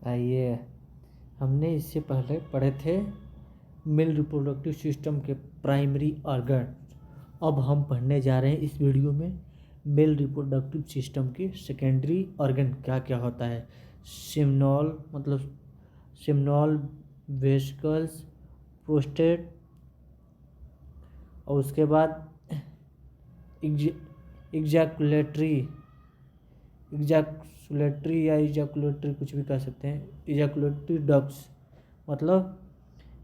आइए, हमने इससे पहले पढ़े थे मेल रिप्रोडक्टिव सिस्टम के प्राइमरी ऑर्गन। अब हम पढ़ने जा रहे हैं इस वीडियो में मेल रिप्रोडक्टिव सिस्टम के सेकेंडरी ऑर्गन क्या क्या होता है। सिम्नॉल, वेसिकल्स, प्रोस्टेट, और उसके बाद इजैकुलेटरी कुछ भी कह सकते हैं। इजैकुलेटरी डक्ट्स मतलब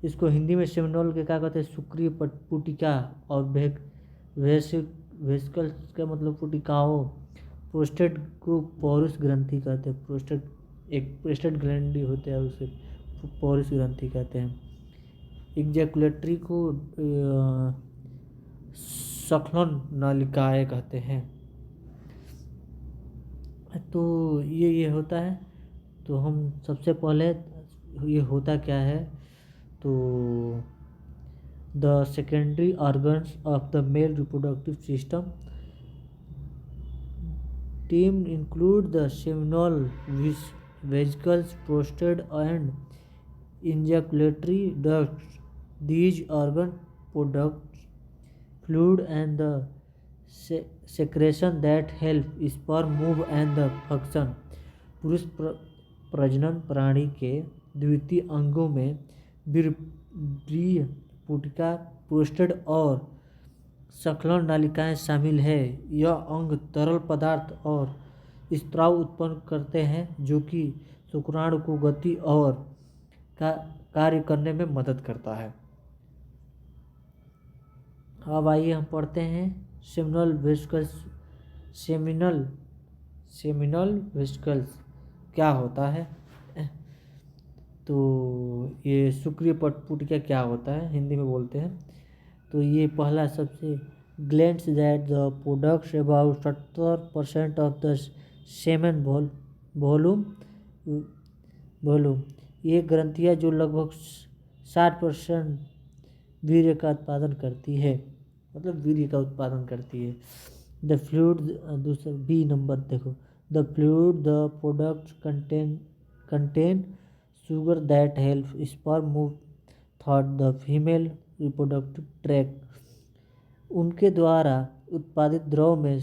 इसको हिंदी में सेमिनोल के क्या कहते हैं, शुक्रिय पुटिका, और वेसिकल्स का मतलब पुटिकाओं। प्रोस्टेट को पौरुष ग्रंथि कहते हैं। प्रोस्टेट ग्लैंड होते हैं, उसे पौरुष ग्रंथि कहते हैं। इजैकुलेटरी को सखलन नलिकाएं कहते हैं। तो ये होता है। तो हम सबसे पहले ये होता क्या है, तो the secondary organs of the male reproductive system team include the seminal, vesicles, prostate and ejaculatory ducts. These organ produce fluid and the secretion that help sperm move and the function. पुरुष प्रजनन प्राणी के द्वितीय अंगों में वीर्य पुटिका, prostate और सखलन नालिकाएं शामिल है। यह अंग तरल पदार्थ और स्राव उत्पन्न करते हैं जो कि शुक्राणु को गति और कार्य करने में मदद करता है। अब आइए हम पढ़ते हैं सेमिनल वेसिकल्स क्या होता है। तो ये शुक्रिय पुटिका क्या होता है, हिंदी में बोलते हैं। तो ये पहला सबसे glands that the products about 70% of the semen volume. ये ग्रंथियाँ जो लगभग 60% वीर्य का उत्पादन करती है, मतलब वीर्य का उत्पादन करती है। द फ्लूइड, दूसरा बी नंबर देखो, the fluid the products contain sugar that help sperm move through the female reproductive tract. उनके द्वारा उत्पादित द्रव में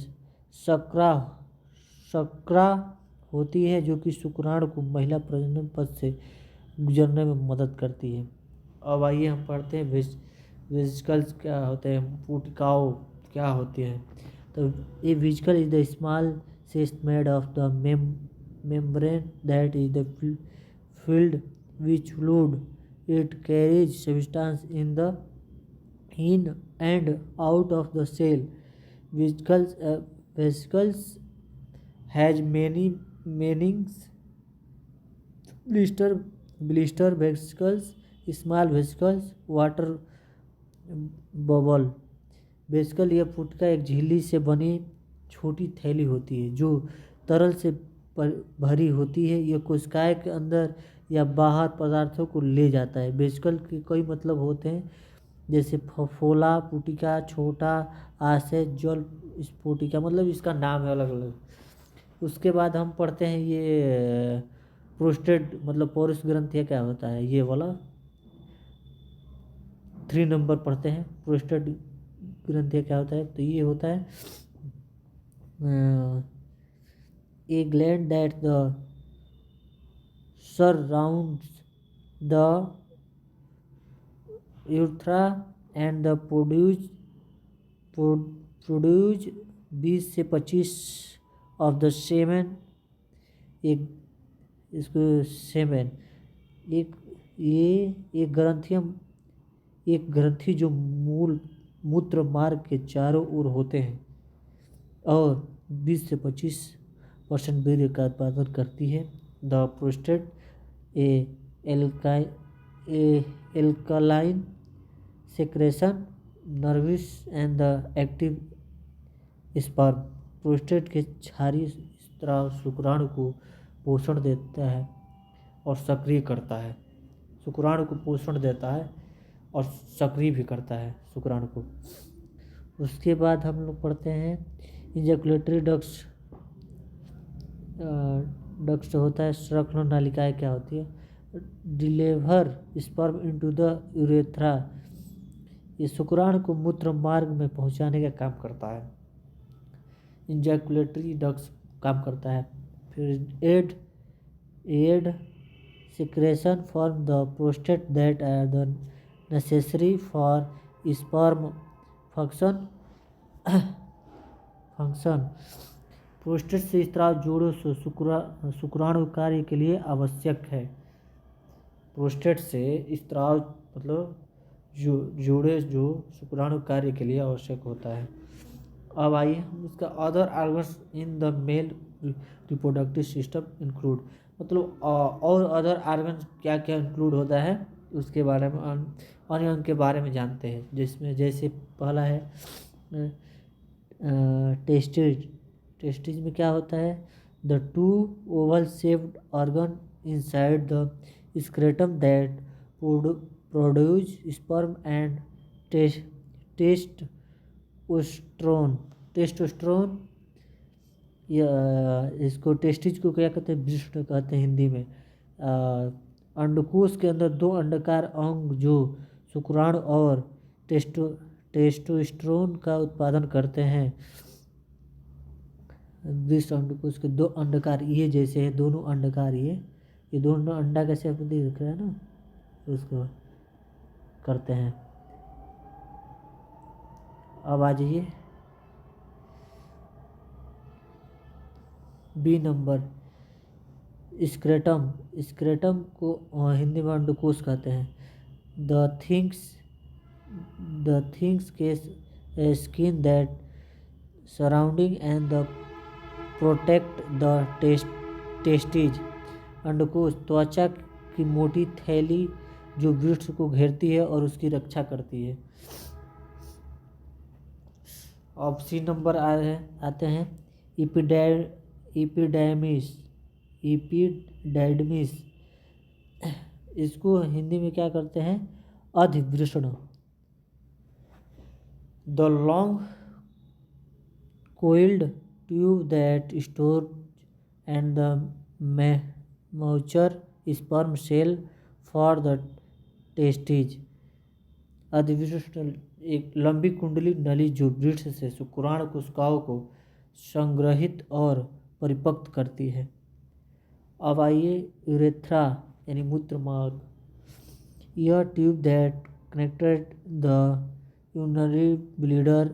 शर्करा होती है जो कि शुक्राणु को महिला प्रजनन पथ से गुजरने में मदद करती है। अब आइए हम पढ़ते हैं वेसिकल्स क्या होते हैं, पुटिकाओं क्या होती हैं। तो a vesicle is the small cyst made of the membrane that is the filled with fluid. It carries substance in and out of the cell. Vesicles has many meanings. Blister vesicles, small vesicles, water bubble vesicle. यह पुटिका एक झिल्ली से बनी छोटी थैली होती है जो तरल से भरी होती है। यह कोशिकाएं के अंदर या बाहर पदार्थों को ले जाता है। वेसिकल के कई मतलब होते हैं, जैसे फोला पुटिका, छोटा आशय, जल स्फुटिका, मतलब इसका नाम है अलग अलग। उसके बाद हम पढ़ते हैं ये प्रोस्टेट मतलब पौरुष ग्रंथि क्या होता है, ये वाला 3 नंबर पढ़ते हैं। प्रोस्टेट ग्रंथि क्या होता है, तो ये होता है a gland that the surrounds the urethra and the produce 20 से 25 of the semen। एक इसको सेमेन एक ग्रंथि जो मूत्र मार्ग के चारों ओर होते हैं और 20 से 25% वीर्य का उत्पादन करती है। The prostate alkaline secretion nervous and the active sperm. Prostate के क्षारीय स्राव शुक्राणु को पोषण देता है और सक्रिय करता है। शुक्राणु को पोषण देता है और सक्रिय भी करता है शुक्राणु को। उसके बाद हम लोग पढ़ते हैं इजैकुलेटरी डक्ट होता है, श्वसन नलिकाएं क्या होती है, deliver sperm into the urethra, ये शुक्राणु को मूत्र मार्ग में पहुंचाने का काम करता है। इंजैकुलेटरी डक्ट्स काम करता है। फिर add secretion from the prostate that are the necessary for sperm function। Prostate से स्राव जोड़ों से शुक्राणु कार्य के लिए आवश्यक है। प्रोस्टेट से स्राव मतलब जोड़े जो शुक्राणु कार्य के लिए आवश्यक होता है। अब आइए हम इसका other organs in the male reproductive system include, मतलब और अदर ऑर्गन्स क्या क्या इंक्लूड होता है उसके बारे में अन्य अंग के बारे में जानते हैं। जिसमें जैसे पहला है टेस्टिज में क्या होता है, the two oval shaped organ inside the scrotum that produce sperm and testosterone. इसको टेस्टिज को क्या कहते हैं, वृषण कहते हैं हिंदी में। अंडकोश के अंदर दो अंडाकार अंग जो शुक्राणु और टेस्टोस्टेरोन का उत्पादन करते हैं। वृषण अंडकोश के दो अंडाकार ये जैसे है, दोनों अंडाकार ये दोनों अंडा कैसे आपको दिख रहा है ना, उसको करते हैं। अब आ जाइए बी नंबर, स्क्रेटम को हिंदी में अंडकोश कहते हैं। द थिंग्स के skin that surrounding and the protect the testes. अंडकोश त्वचा की मोटी थैली जो वृक्ष को घेरती है और उसकी रक्षा करती है। अब सी नंबर आते हैं एपिडर्मिस। इसको हिंदी में क्या करते हैं, अधिवृषण। The long coiled tube that store and the mature sperm cell for the testes. अधिवृषण एक लंबी कुंडली नली जो वृक्ष से शुक्राणु कोशिकाओं को संग्रहित और परिपक्व करती है। अब आइए यूरेथ्रा यानी मूत्र मार्ग। यह tube that connected the urinary bladder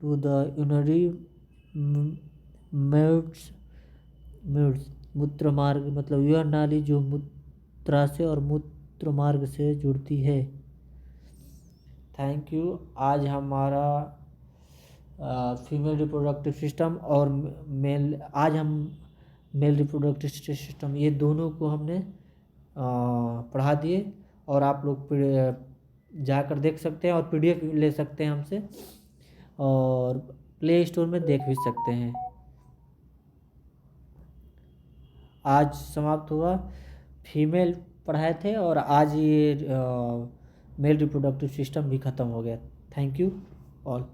to the urinary meatus. मूत्र मार्ग मतलब यह नाली जो मूत्राशय और मूत्र मार्ग से जुड़ती है। Thank you. आज हमारा फीमेल रिप्रोडक्टिव सिस्टम और मेल रिप्रोडक्टिव सिस्टम ये दोनों को हमने पढ़ा दिए, और आप लोग जाकर देख सकते हैं और PDF ले सकते हैं हमसे, और प्ले स्टोर में देख भी सकते हैं। आज समाप्त हुआ, फीमेल पढ़ाए थे और आज ये मेल रिप्रोडक्टिव सिस्टम भी ख़त्म हो गया। Thank you all.